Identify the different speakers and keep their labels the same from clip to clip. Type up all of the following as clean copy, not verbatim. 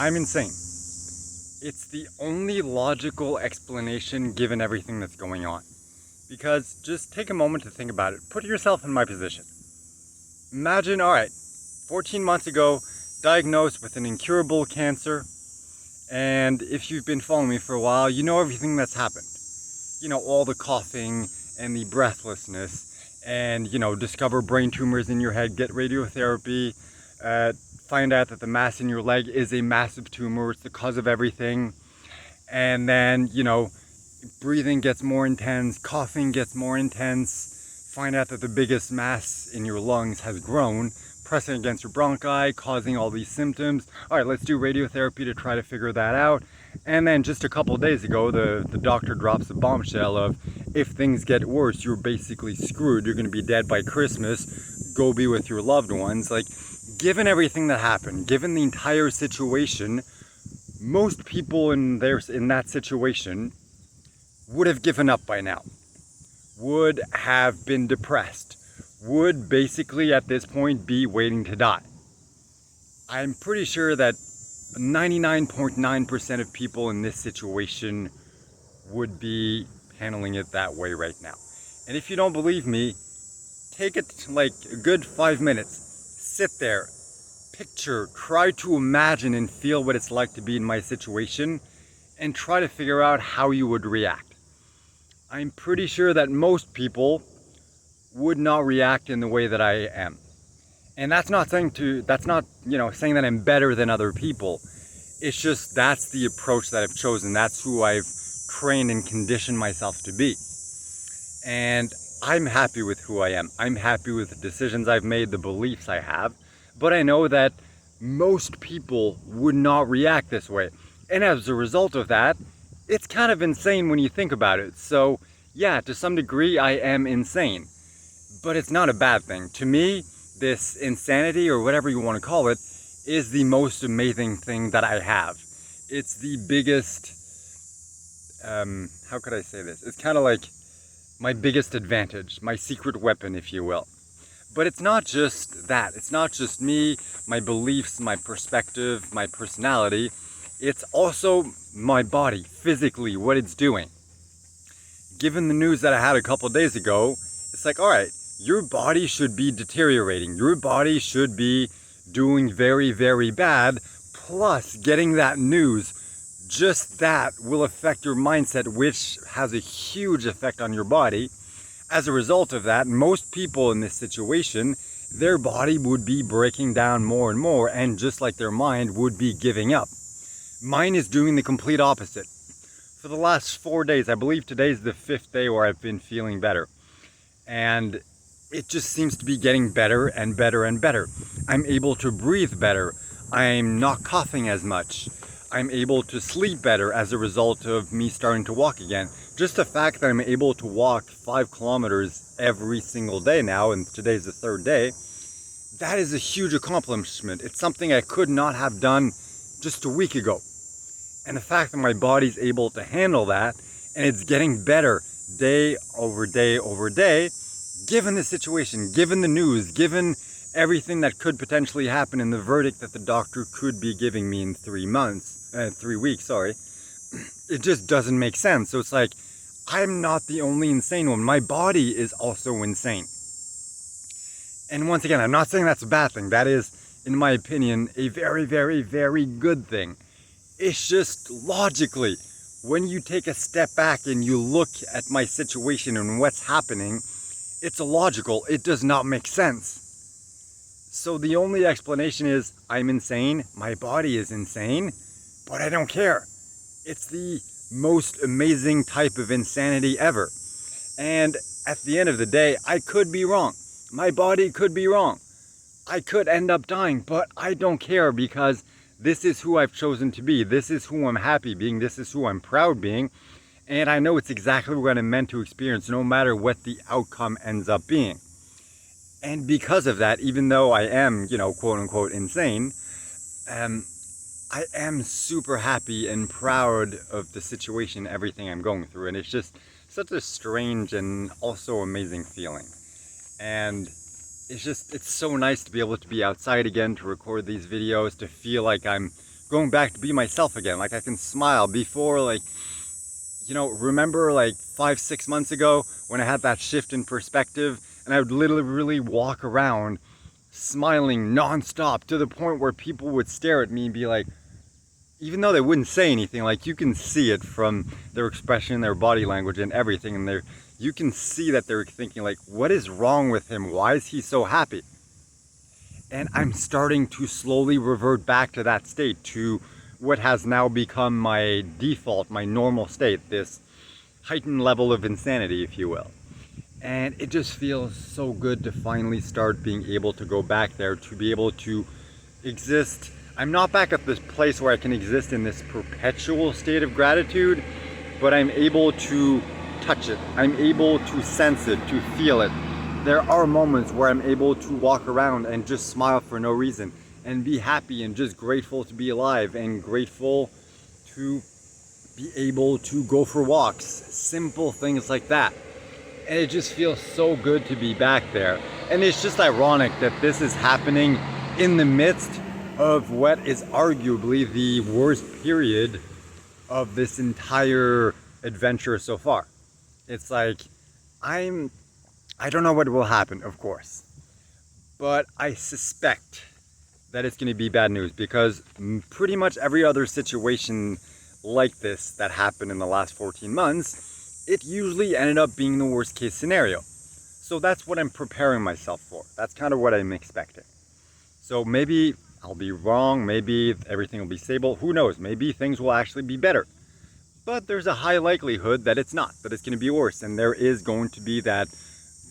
Speaker 1: I'm insane. It's the only logical explanation given everything that's going on. Because just take a moment to think about it. Put yourself in my position. Imagine, alright, 14 months ago, diagnosed with an incurable cancer. And if you've been following me for a while, you know everything that's happened. You know, all the coughing and the breathlessness. And, you know, discover brain tumors in your head, get radiotherapy, find out that the mass in your leg is a massive tumor, it's the cause of everything. And then, you know, breathing gets more intense, coughing gets more intense, find out that the biggest mass in your lungs has grown, pressing against your bronchi, causing all these symptoms. All right, let's do radiotherapy to try to figure that out. And then just a couple days ago, the doctor drops a bombshell of, if things get worse, you're basically screwed. You're going to be dead by Christmas. Go be with your loved ones. Like, given everything that happened, given the entire situation, most people in that situation would have given up by now, would have been depressed, would basically at this point be waiting to die. I'm pretty sure that 99.9% of people in this situation would be handling it that way right now. And if you don't believe me, take it like a good 5 minutes, sit there, picture, try to imagine and feel what it's like to be in my situation, and try to figure out how you would react. I'm pretty sure that most people would not react in the way that I am. And that's not saying saying that I'm better than other people. It's just that's the approach that I've chosen. That's who I've trained and conditioned myself to be. And I'm happy with who I am. I'm happy with the decisions I've made, the beliefs I have. But I know that most people would not react this way. And as a result of that, it's kind of insane when you think about it. So yeah, to some degree, I am insane. But it's not a bad thing. To me, this insanity, or whatever you want to call it, is the most amazing thing that I have. It's the biggest, how could I say this? It's kind of like my biggest advantage, my secret weapon, if you will. But it's not just that. It's not just me, my beliefs, my perspective, my personality. It's also my body, physically, what it's doing. Given the news that I had a couple days ago, it's like, all right, your body should be deteriorating. Your body should be doing very, very bad. Plus, getting that news, just that will affect your mindset, which has a huge effect on your body. As a result of that, most people in this situation, their body would be breaking down more and more, and just like their mind would be giving up. Mine is doing the complete opposite. For the last 4 days, I believe today's the 5th day where I've been feeling better. And it just seems to be getting better and better and better. I'm able to breathe better. I'm not coughing as much. I'm able to sleep better as a result of me starting to walk again. Just the fact that I'm able to walk 5 kilometers every single day now, and today's the 3rd day, that is a huge accomplishment. It's something I could not have done just a week ago. And the fact that my body's able to handle that, and it's getting better day over day over day, given the situation, given the news, given everything that could potentially happen in the verdict that the doctor could be giving me in 3 weeks, it just doesn't make sense. So it's like, I'm not the only insane one. My body is also insane. And once again, I'm not saying that's a bad thing. That is, in my opinion, a very, very, very good thing. It's just logically, when you take a step back and you look at my situation and what's happening, it's illogical. It does not make sense. So the only explanation is, I'm insane, my body is insane, but I don't care. It's the most amazing type of insanity ever. And at the end of the day, I could be wrong. My body could be wrong. I could end up dying, but I don't care, because this is who I've chosen to be. This is who I'm happy being. This is who I'm proud being. And I know it's exactly what I'm meant to experience, no matter what the outcome ends up being. And because of that, even though I am, quote unquote insane, I am super happy and proud of the situation, everything I'm going through. And it's just such a strange and also amazing feeling. And it's so nice to be able to be outside again, to record these videos, to feel like I'm going back to be myself again. Like I can smile before, like, remember like 5-6 months ago when I had that shift in perspective and I would literally walk around smiling nonstop to the point where people would stare at me and be like, even though they wouldn't say anything, like you can see it from their expression, their body language and everything, and you can see that they're thinking like, what is wrong with him? Why is he so happy? And I'm starting to slowly revert back to that state, to what has now become my default, my normal state, this heightened level of insanity, if you will. And it just feels so good to finally start being able to go back there, to be able to exist. I'm not back at this place where I can exist in this perpetual state of gratitude, but I'm able to touch it. I'm able to sense it, to feel it. There are moments where I'm able to walk around and just smile for no reason and be happy and just grateful to be alive and grateful to be able to go for walks. Simple things like that. And it just feels so good to be back there. And it's just ironic that this is happening in the midst of what is arguably the worst period of this entire adventure so far. It's like, I don't know what will happen, of course, but I suspect that it's going to be bad news, because pretty much every other situation like this that happened in the last 14 months, it usually ended up being the worst case scenario. So that's what I'm preparing myself for. That's kind of what I'm expecting. So maybe I'll be wrong. Maybe everything will be stable. Who knows? Maybe things will actually be better. But there's a high likelihood that it's not, that it's going to be worse. And there is going to be that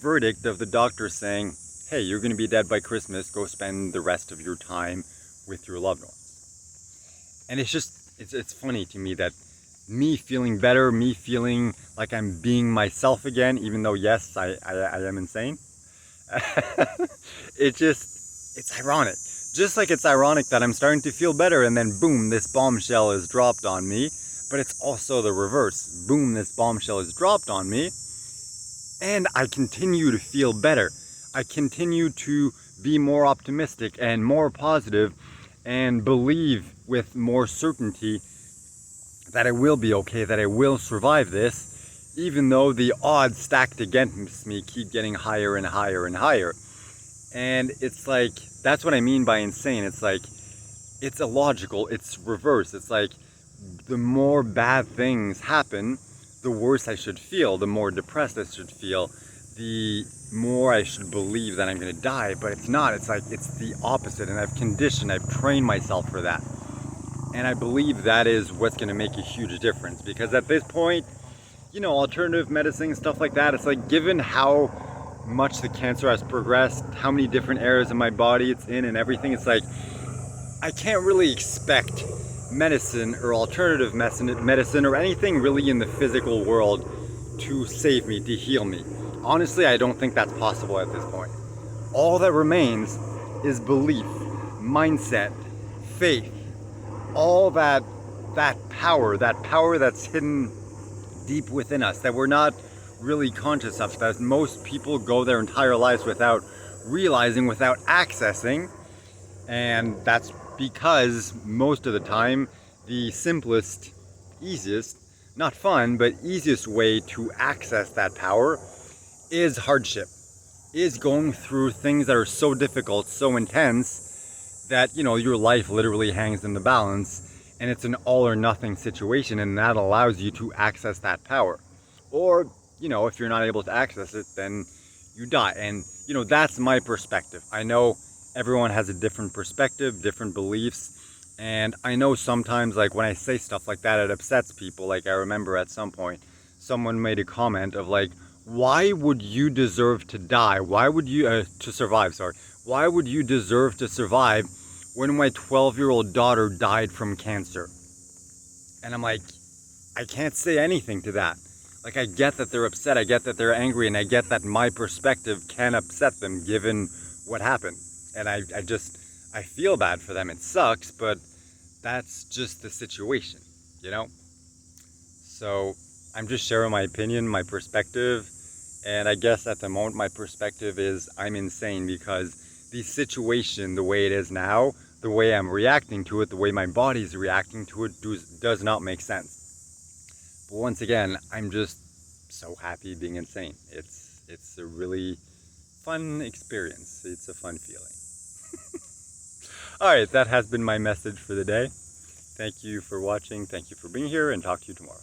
Speaker 1: verdict of the doctor saying, hey, you're going to be dead by Christmas. Go spend the rest of your time with your loved ones. And it's funny to me that me feeling better, me feeling like I'm being myself again, even though, yes, I am insane. It's ironic. Just like it's ironic that I'm starting to feel better and then boom, this bombshell is dropped on me. But it's also the reverse. Boom, this bombshell is dropped on me. And I continue to feel better. I continue to be more optimistic and more positive and believe with more certainty that I will be okay, that I will survive this, even though the odds stacked against me keep getting higher and higher and higher. And it's like, that's what I mean by insane. It's like, it's illogical, it's reverse. It's like, the more bad things happen, the worse I should feel, the more depressed I should feel, the more I should believe that I'm going to die. But it's not. It's like, it's the opposite. And I've trained myself for that. And I believe that is what's going to make a huge difference. Because at this point, alternative medicine, stuff like that, it's like, given how much the cancer has progressed, how many different areas of my body it's in and everything, it's like, I can't really expect medicine or alternative medicine or anything really in the physical world to save me, to heal me. Honestly, I don't think that's possible at this point. All that remains is belief, mindset, faith, all that power that's hidden deep within us, that we're not really conscious of, that most people go their entire lives without realizing, without accessing. And that's because most of the time, the simplest, easiest, not fun, but easiest way to access that power is hardship, is going through things that are so difficult, so intense, that, your life literally hangs in the balance, and it's an all or nothing situation, and that allows you to access that power. Or, if you're not able to access it, then you die. And, that's my perspective. I know everyone has a different perspective, different beliefs. And I know sometimes, like, when I say stuff like that, it upsets people. Like, I remember at some point, someone made a comment of like, why would you deserve to die? Why would you, to survive, sorry. Why would you deserve to survive when my 12-year-old daughter died from cancer? And I'm like, I can't say anything to that. Like, I get that they're upset, I get that they're angry, and I get that my perspective can upset them given what happened. And I feel bad for them. It sucks, but that's just the situation, So I'm just sharing my opinion, my perspective. And I guess at the moment, my perspective is I'm insane, because the situation, the way it is now, the way I'm reacting to it, the way my body's reacting to it, does not make sense. But once again, I'm just so happy being insane. It's a really fun experience. It's a fun feeling. Alright, that has been my message for the day. Thank you for watching, thank you for being here, and talk to you tomorrow.